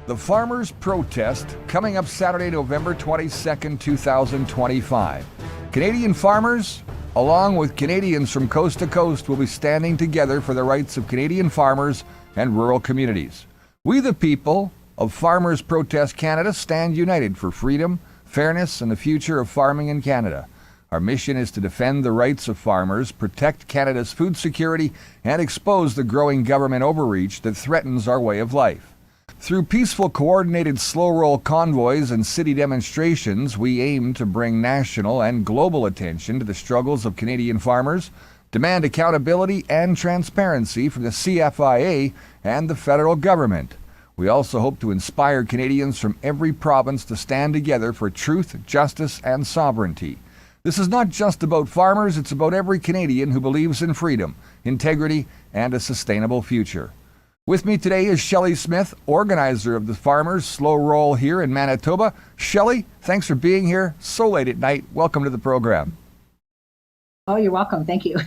The Farmers' Protest coming up Saturday, November 22nd, 2025. Canadian farmers, along with Canadians from coast to coast, will be standing together for the rights of Canadian farmers and rural communities. We, the people of Farmers' Protest Canada, stand united for freedom, fairness, and the future of farming in Canada. Our mission is to defend the rights of farmers, protect Canada's food security, and expose the growing government overreach that threatens our way of life. Through peaceful, coordinated slow-roll convoys and city demonstrations, we aim to bring national and global attention to the struggles of Canadian farmers, demand accountability and transparency from the CFIA and the federal government. We also hope to inspire Canadians from every province to stand together for truth, justice, and sovereignty. This is not just about farmers, it's about every Canadian who believes in freedom, integrity, and a sustainable future. With me today is Shelley Smith, organizer of the Farmers Slow Roll here in Manitoba. Shelley, thanks for being here so late at night. Welcome to the program. Oh, you're welcome. Thank you.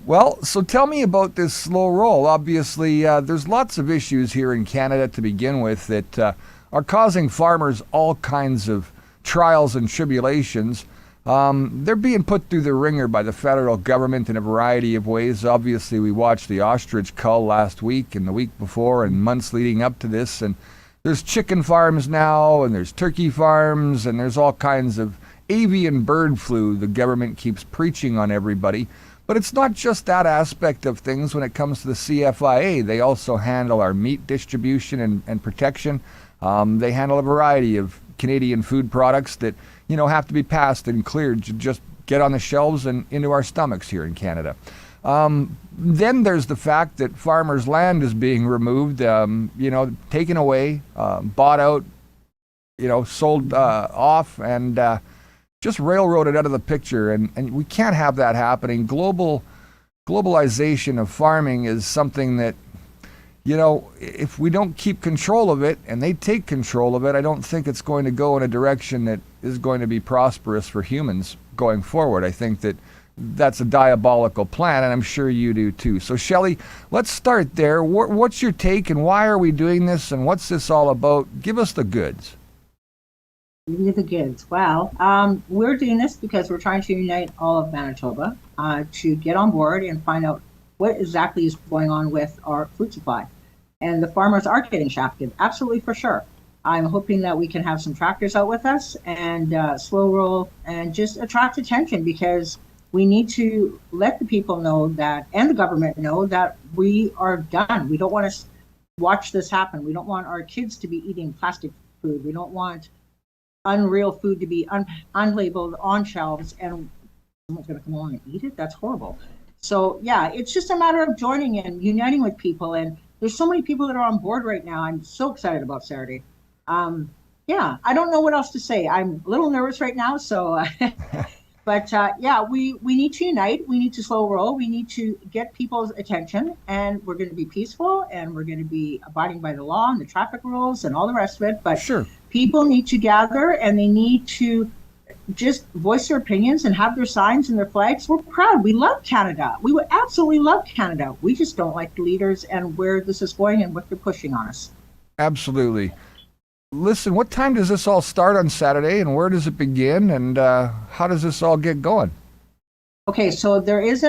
Well, so tell me about this slow roll. Obviously, there's lots of issues here in Canada to begin with that are causing farmers all kinds of trials and tribulations. They're being put through the ringer by the federal government in a variety of ways. Obviously, we watched the ostrich cull last week and the week before and months leading up to this. And there's chicken farms now, and there's turkey farms, and there's all kinds of avian bird flu the government keeps preaching on everybody. But it's not just that aspect of things when it comes to the CFIA. They also handle our meat distribution and protection. They handle a variety of Canadian food products that have to be passed and cleared to just get on the shelves and into our stomachs here in Canada. Then there's the fact that farmers' land is being removed, taken away, bought out, sold off, and just railroaded out of the picture. And we can't have that happening. Globalization of farming is something that, if we don't keep control of it and they take control of it, I don't think it's going to go in a direction that is going to be prosperous for humans going forward. I think that that's a diabolical plan, and I'm sure you do too. So, Shelley, let's start there. What's your take, and why are we doing this, and what's this all about? Give us the goods. Give you the goods. Well, we're doing this because we're trying to unite all of Manitoba to get on board and find out what exactly is going on with our food supply. And the farmers are getting shafted, absolutely for sure. I'm hoping that we can have some tractors out with us and slow roll and just attract attention, because we need to let the people know that, and the government know, that we are done. We don't want to watch this happen. We don't want our kids to be eating plastic food. We don't want unreal food to be unlabeled on shelves and someone's going to come along and eat it. That's horrible. So yeah, it's just a matter of joining and uniting with people. And there's so many people that are on board right now. I'm so excited about Saturday. Yeah, I don't know what else to say. I'm a little nervous right now. So, but yeah, we need to unite. We need to slow roll. We need to get people's attention, and we're going to be peaceful, and we're going to be abiding by the law and the traffic rules and all the rest of it. But sure, people need to gather, and they need to just voice their opinions and have their signs and their flags. We're proud. We love Canada. We would absolutely love Canada. We just don't like the leaders and where this is going and what they're pushing on us. Absolutely. Listen, what time does this all start on Saturday, and where does it begin, and how does this all get going? Okay, so there is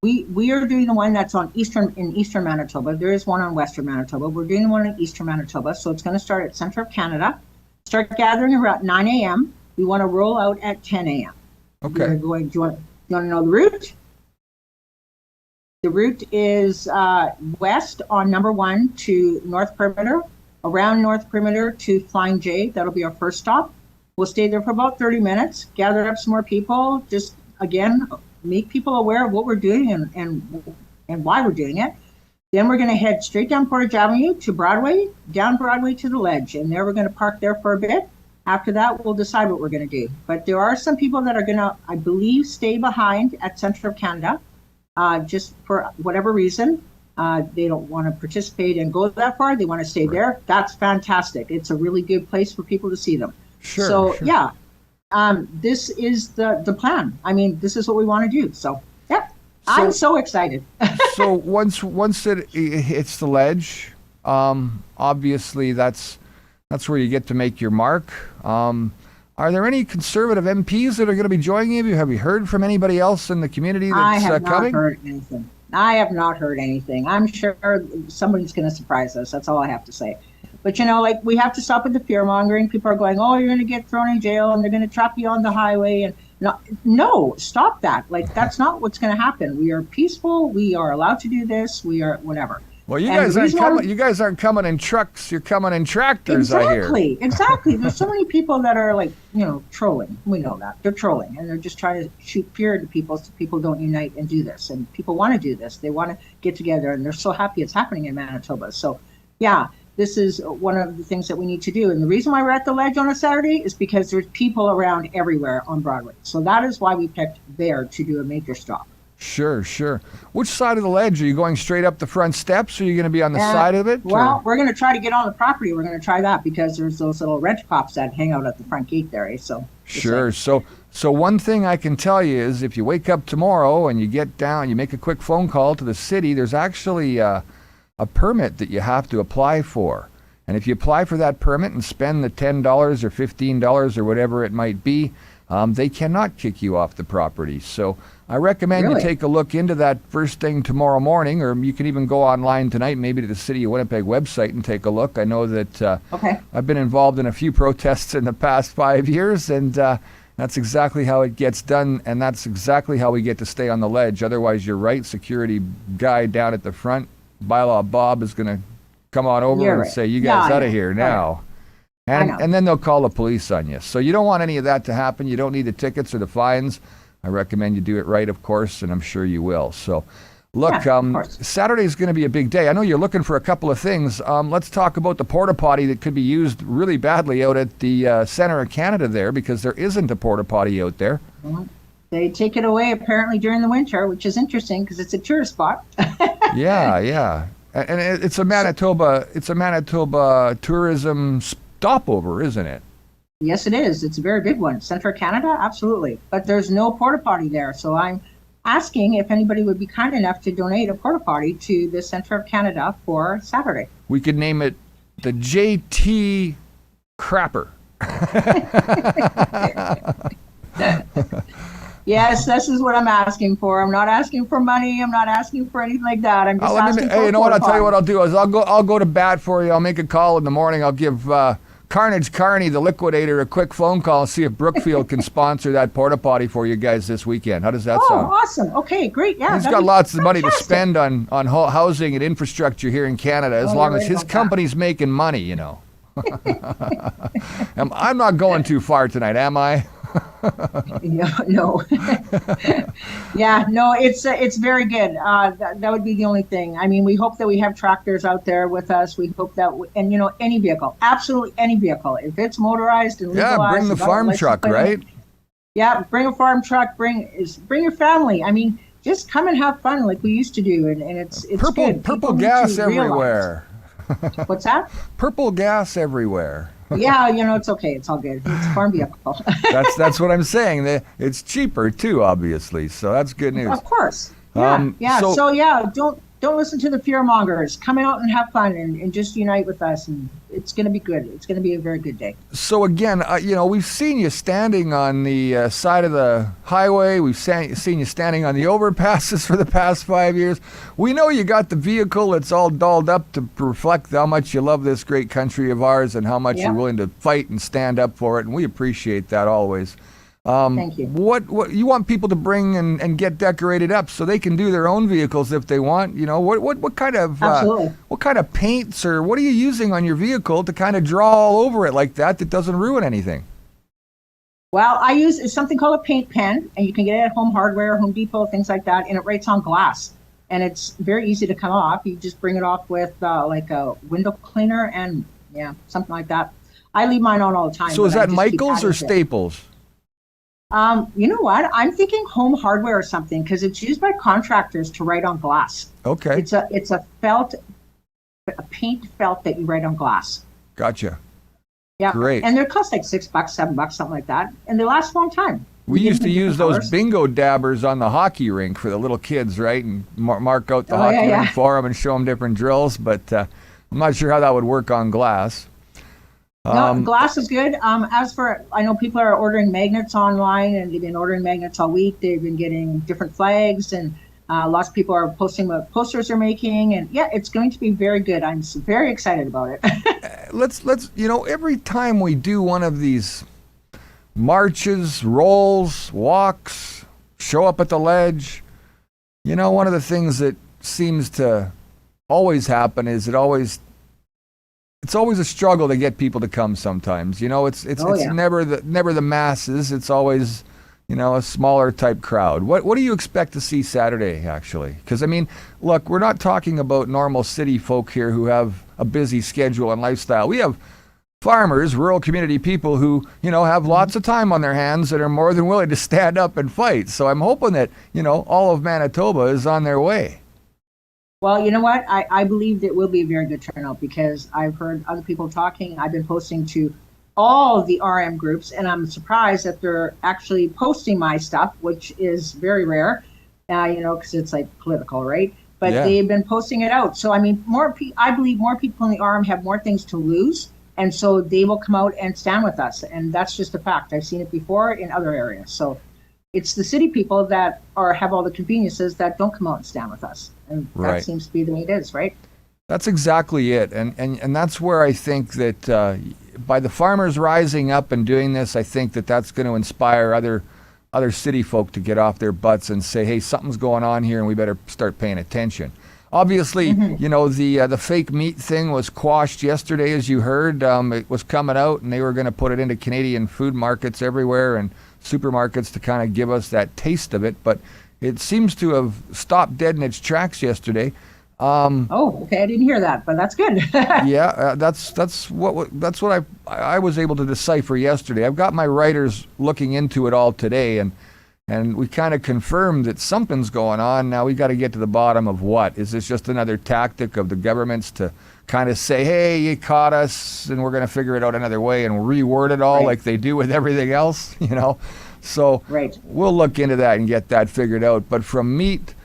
we are doing the one that's in eastern Manitoba. There is one on western Manitoba. We're doing the one in eastern Manitoba, so it's going to start at center of Canada. Start gathering around 9 a.m. We want to roll out at 10 a.m. Okay. Do you want to know the route? The route is west on number 1 to North Perimeter, around North Perimeter to Flying J. That'll be our first stop. We'll stay there for about 30 minutes, gather up some more people, just, again, make people aware of what we're doing and why we're doing it. Then we're going to head straight down Portage Avenue to Broadway, down Broadway to the Ledge, and there we're going to park there for a bit. After that, we'll decide what we're going to do. But there are some people that are going to, I believe, stay behind at Center of Canada, just for whatever reason. They don't want to participate and go that far. They want to stay there. That's fantastic. It's a really good place for people to see them. Sure. So, yeah, this is the plan. I mean, this is what we want to do. So, yeah, I'm so excited. So once it hits the Ledge, Obviously, that's where you get to make your mark. Are there any conservative MPs that are going to be joining you? Have you heard from anybody else in the community that's I have coming? not heard anything. I have not heard anything. I'm sure somebody's going to surprise us. That's all I have to say. But, like, we have to stop with the fear mongering. People are going, oh, you're going to get thrown in jail and they're going to trap you on the highway. And no, stop that. Like, that's not what's going to happen. We are peaceful. We are allowed to do this. We are whatever. Well, you guys aren't coming in trucks. You're coming in tractors, I hear. Exactly. There's so many people that are like, trolling. We know that. They're trolling, and they're just trying to shoot fear into people so people don't unite and do this. And people want to do this. They want to get together, and they're so happy it's happening in Manitoba. So, yeah, this is one of the things that we need to do. And the reason why we're at the Ledge on a Saturday is because there's people around everywhere on Broadway. So that is why we picked there to do a major stop. Sure. Which side of the ledge? Are you going straight up the front steps, or are you going to be on the side of it? Well, we're going to try to get on the property. We're going to try that because there's those little wrench cops that hang out at the front gate there. So sure. So one thing I can tell you is if you wake up tomorrow and you get down, you make a quick phone call to the city, there's actually a permit that you have to apply for. And if you apply for that permit and spend the $10 or $15 or whatever it might be, they cannot kick you off the property. So I recommend you take a look into that first thing tomorrow morning, or you can even go online tonight, maybe to the City of Winnipeg website and take a look. I know that I've been involved in a few protests in the past 5 years, and that's exactly how it gets done, and that's exactly how we get to stay on the ledge. Otherwise, you're right, security guy down at the front, Bylaw Bob, is going to come on over and say, you guys out of here now. And then they'll call the police on you. So you don't want any of that to happen. You don't need the tickets or the fines. I recommend you do it right, of course, and I'm sure you will. So, look, Saturday's going to be a big day. I know you're looking for a couple of things. Let's talk about the porta potty that could be used really badly out at the center of Canada there, because there isn't a porta potty out there. They take it away apparently during the winter, which is interesting because it's a tourist spot. Yeah. And it's a Manitoba tourism stopover, isn't it? Yes, it is. It's a very big one. Central Canada, absolutely. But there's no porta potty there. So I'm asking if anybody would be kind enough to donate a porta potty to the Center of Canada for Saturday. We could name it the JT Crapper. Yes, this is what I'm asking for. I'm not asking for money. I'm not asking for anything like that. I'm just asking for Hey, you know what? I'll tell you what I'll do is I'll go to bat for you. I'll make a call in the morning. I'll give Carnage Carney, the liquidator, a quick phone call and see if Brookfield can sponsor that porta potty for you guys this weekend. How does that sound? Oh, awesome. Okay, great. Yeah, he's got lots of money to spend on housing and infrastructure here in Canada, as long as his company's making money, I'm not going too far tonight, am I? No. Yeah, no, it's very good. That would be the only thing. I mean, we hope that we have tractors out there with us. We hope that, any vehicle, absolutely any vehicle, if it's motorized and legalized. Yeah, bring the farm truck, right? Yeah, bring a farm truck. Bring your family. I mean, just come and have fun like we used to do, and it's good. Purple gas everywhere. What's that? Purple gas everywhere. Yeah, it's okay. It's all good. It's a farm vehicle. That's what I'm saying. It's cheaper too, obviously. So that's good news. Of course. Yeah. So don't listen to the fear mongers. Come out and have fun and just unite with us, and it's going to be good. It's going to be a very good day. So again, we've seen you standing on the side of the highway. We've seen you standing on the overpasses for the past 5 years. We know you got the vehicle that's all dolled up to reflect how much you love this great country of ours and how much you're willing to fight and stand up for it, and we appreciate that always. Thank you. What you want people to bring and get decorated up so they can do their own vehicles if they want? What kind of paints or what are you using on your vehicle to kind of draw all over it like that doesn't ruin anything? Well, I use something called a paint pen, and you can get it at Home Hardware, Home Depot, things like that, and it writes on glass, and it's very easy to come off. You just bring it off with like a window cleaner and something like that. I leave mine on all the time. So is that Michaels or Staples? You know what? I'm thinking Home Hardware or something, because it's used by contractors to write on glass. Okay. It's a paint felt that you write on glass. Gotcha. Yeah. Great. And they cost like $6, $7, something like that, and they last a long time. We used to use those bingo dabbers on the hockey rink for the little kids, right? And mark out the hockey rink for them and show them different drills. But I'm not sure how that would work on glass. No, glass is good. As for, I know people are ordering magnets online, and they've been ordering magnets all week. They've been getting different flags, and lots of people are posting what posters they're making. And yeah, it's going to be very good. I'm very excited about it. Let's every time we do one of these marches, rolls, walks, show up at the ledge, one of the things that seems to always happen is it's always a struggle to get people to come sometimes. It's never the masses. It's always, a smaller type crowd. What do you expect to see Saturday, actually? Because, look, we're not talking about normal city folk here who have a busy schedule and lifestyle. We have farmers, rural community people who, have lots of time on their hands and are more than willing to stand up and fight. So I'm hoping that, all of Manitoba is on their way. Well, you know what? I believe it will be a very good turnout because I've heard other people talking. I've been posting to all the RM groups, and I'm surprised that they're actually posting my stuff, which is very rare, because it's like political, right? But they've been posting it out. So, I believe more people in the RM have more things to lose, and so they will come out and stand with us. And that's just a fact. I've seen it before in other areas. So it's the city people that have all the conveniences that don't come out and stand with us. And that seems to be the way it is, right? That's exactly it. And that's where I think that by the farmers rising up and doing this, I think that that's going to inspire other city folk to get off their butts and say, hey, something's going on here and we better start paying attention. Obviously, the fake meat thing was quashed yesterday, as you heard. It was coming out and they were going to put it into Canadian food markets everywhere and supermarkets to kind of give us that taste of it. But it seems to have stopped dead in its tracks yesterday. Okay, I didn't hear that, but that's good. That's what I was able to decipher yesterday. I've got my writers looking into it all today, and we kind of confirmed that something's going on. Now we got to get to the bottom of what. Is this just another tactic of the governments to kind of say, hey, you caught us, and we're going to figure it out another way and reword it all like they do with everything else, So we'll look into that and get that figured out. But from meat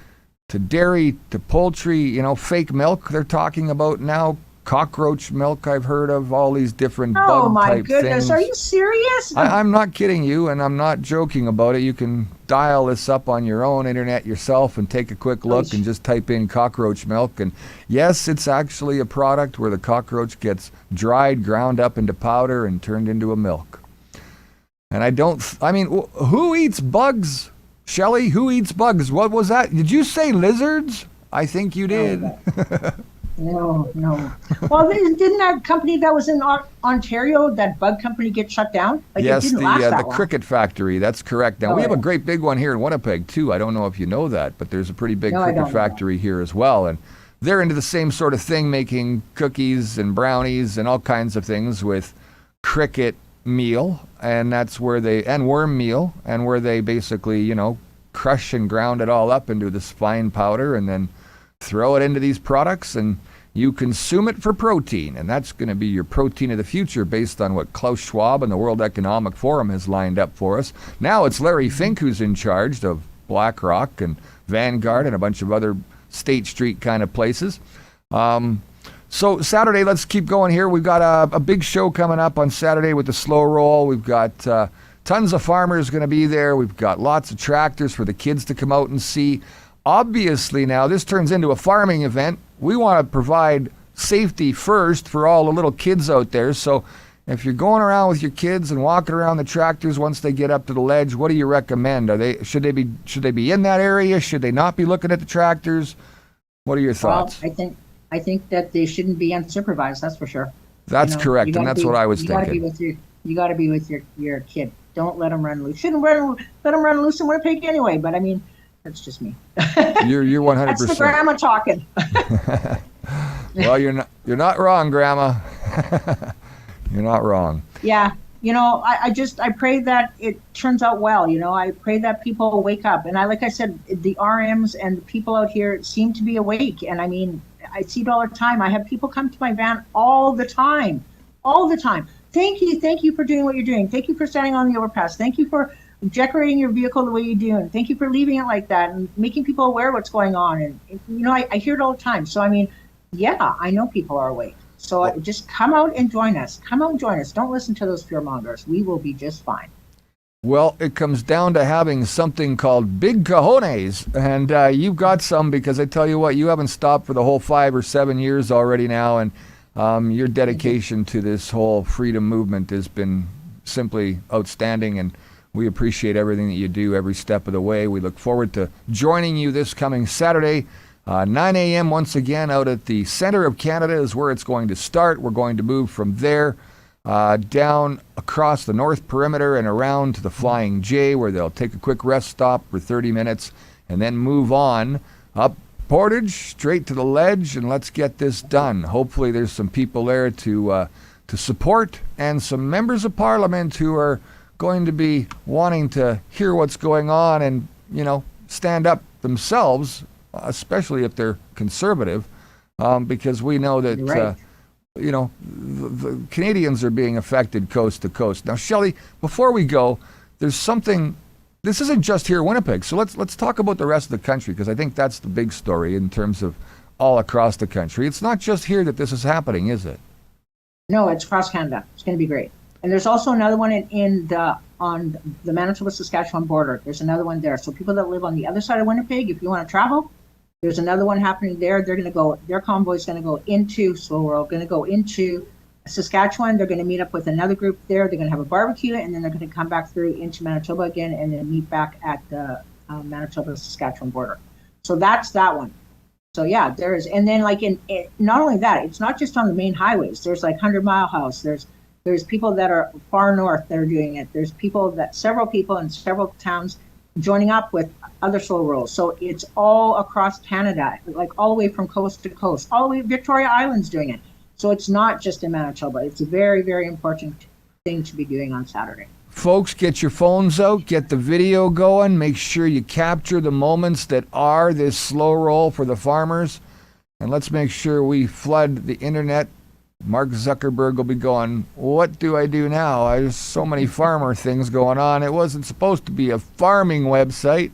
to dairy to poultry, fake milk they're talking about now, cockroach milk I've heard of, all these different bug type things. Oh my goodness, are you serious? I'm not kidding you, and I'm not joking about it. You can dial this up on your own internet yourself and take a quick look and just type in cockroach milk. And yes, it's actually a product where the cockroach gets dried, ground up into powder, and turned into a milk. And who eats bugs? Shelley, who eats bugs? What was that? Did you say lizards? I think you did. No. Well, didn't that company that was in Ontario, that bug company, get shut down? Yes, the cricket factory. That's correct. Now, we have a great big one here in Winnipeg, too. I don't know if you know that, but there's a pretty big cricket factory here as well. And they're into the same sort of thing, making cookies and brownies and all kinds of things with cricket meal, and that's where and worm meal, and where they basically, crush and ground it all up into this fine powder and then throw it into these products, and you consume it for protein. And that's going to be your protein of the future based on what Klaus Schwab and the World Economic Forum has lined up for us. Now it's Larry Fink who's in charge of BlackRock and Vanguard and a bunch of other State Street kind of places. So Saturday, let's keep going here. We've got a big show coming up on Saturday with the slow roll. We've got tons of farmers going to be there. We've got lots of tractors for the kids to come out and see. Obviously now, this turns into a farming event. We want to provide safety first for all the little kids out there. So if you're going around with your kids and walking around the tractors once they get up to the ledge, what do you recommend? Should they be in that area? Should they not be looking at the tractors? What are your thoughts? Well, I think that they shouldn't be unsupervised. That's for sure. That's correct, and that's what I was thinking. You got to be with your kid. Don't let them run loose. Shouldn't let them run loose in Winnipeg anyway. But that's just me. You're 100%. That's the grandma talking. Well, you're not wrong, Grandma. You're not wrong. Yeah. I pray that it turns out well. I pray that people wake up. And like I said, the RMs and the people out here seem to be awake. And I see it all the time. I have people come to my van all the time. Thank you for doing what you're doing. Thank you for standing on the overpass. Thank you for decorating your vehicle the way you do. And thank you for leaving it like that and making people aware of what's going on. And I hear it all the time. So, Yeah, I know people are awake. So just come out and join us. Come out and join us. Don't listen to those fear mongers. We will be just fine. Well, it comes down to having something called big cojones, and you've got some, because I tell you what, you haven't stopped for the whole 5 or 7 years already now, and your dedication to this whole freedom movement has been simply outstanding, and we appreciate everything that you do every step of the way. We look forward to joining you this coming Saturday, 9 a.m. once again, out at the center of Canada is where it's going to start. We're going to move from there down across the north perimeter and around to the Flying J, where they'll take a quick rest stop for 30 minutes and then move on up Portage straight to the ledge, and let's get this done. Hopefully there's some people there to support, and some members of parliament who are going to be wanting to hear what's going on and, stand up themselves, especially if they're conservative, because we know that Right. the Canadians are being affected coast to coast. Now, Shelley, before we go, there's something. This isn't just here in Winnipeg, so let's talk about the rest of the country, because I think that's the big story in terms of all across the country. It's not just here that this is happening, is it? No, it's across Canada. It's going to be great. And there's also another one on the Manitoba-Saskatchewan border. There's another one there. So people that live on the other side of Winnipeg, if you want to travel, there's another one happening there. They're going to go. Their convoy is going to go into. So we're going to go into Saskatchewan. They're going to meet up with another group there. They're going to have a barbecue, and then they're going to come back through into Manitoba again, and then meet back at the Manitoba-Saskatchewan border. So that's that one. So yeah, there is, and then not only that, it's not just on the main highways. There's like 100 Mile House. There's people that are far north that are doing it. There's several people in several towns joining up with other slow rolls. So it's all across Canada, like all the way from coast to coast, all the way Victoria Island's doing it. So it's not just in Manitoba. It's a very, very important thing to be doing on Saturday. Folks, get your phones out, get the video going, make sure you capture the moments that are this slow roll for the farmers, and let's make sure we flood the internet. Mark Zuckerberg will be going, what do I do now? There's so many farmer things going on. It wasn't supposed to be a farming website.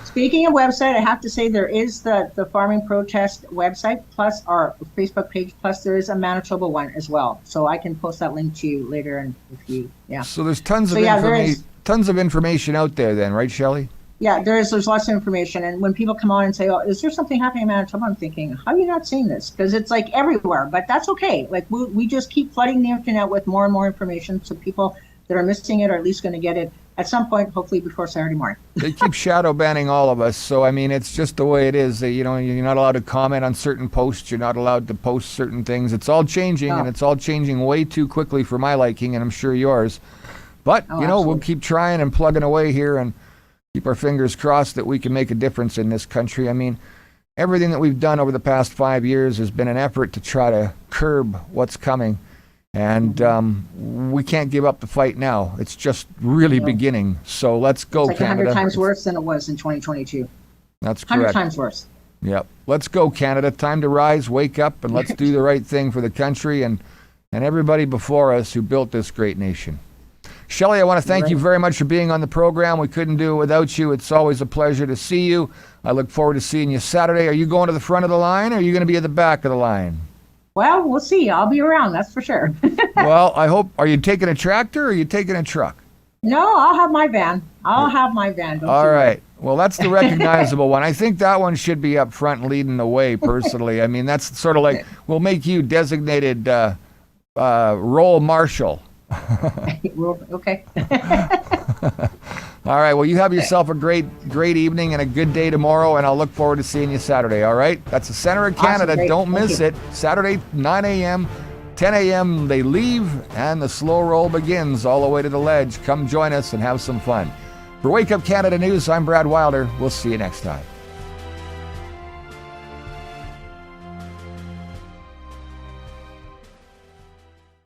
Speaking of website, I have to say there is the farming protest website, plus our Facebook page, plus there is a Manitoba one as well. So I can post that link to you later, and if you, yeah. So there's tons of information out there then, right, Shelley? Yeah, there's lots of information. And when people come on and say, oh, is there something happening in Manitoba? I'm thinking, how are you not seeing this? Because it's like everywhere, but that's okay. Like we just keep flooding the internet with more and more information, so people that are missing it are at least going to get it at some point, hopefully before Saturday morning. They keep shadow banning all of us, so I mean, it's just the way it is. You're not allowed to comment on certain posts. You're not allowed to post certain things. It's all changing, and it's all changing way too quickly for my liking, and I'm sure yours. But absolutely. We'll keep trying and plugging away here, and keep our fingers crossed that we can make a difference in this country. I mean, everything that we've done over the past 5 years has been an effort to try to curb what's coming. And we can't give up the fight now. It's just really beginning. So let's go, it's like Canada. 100 times worse than it was in 2022. That's correct. 100 times worse. Yep. Let's go, Canada. Time to rise, wake up, and let's do the right thing for the country and everybody before us who built this great nation. Shelley, I want to thank you very much for being on the program. We couldn't do it without you. It's always a pleasure to see you. I look forward to seeing you Saturday. Are you going to the front of the line, or are you going to be at the back of the line? Well, we'll see. I'll be around, that's for sure. Well, I hope. Are you taking a tractor or are you taking a truck? No, I'll have my van. All right. Well, that's the recognizable one. I think that one should be up front leading the way, personally. I mean, that's sort of like, we'll make you designated role marshal. Okay. All right. Well, you have yourself a great evening and a good day tomorrow, and I'll look forward to seeing you Saturday. All right. That's the center of Canada. Awesome, don't miss it. Saturday, 9 a.m., 10 a.m. they leave, and the slow roll begins all the way to the ledge. Come join us and have some fun. For Wake Up Canada News, I'm Brad Wilder. We'll see you next time.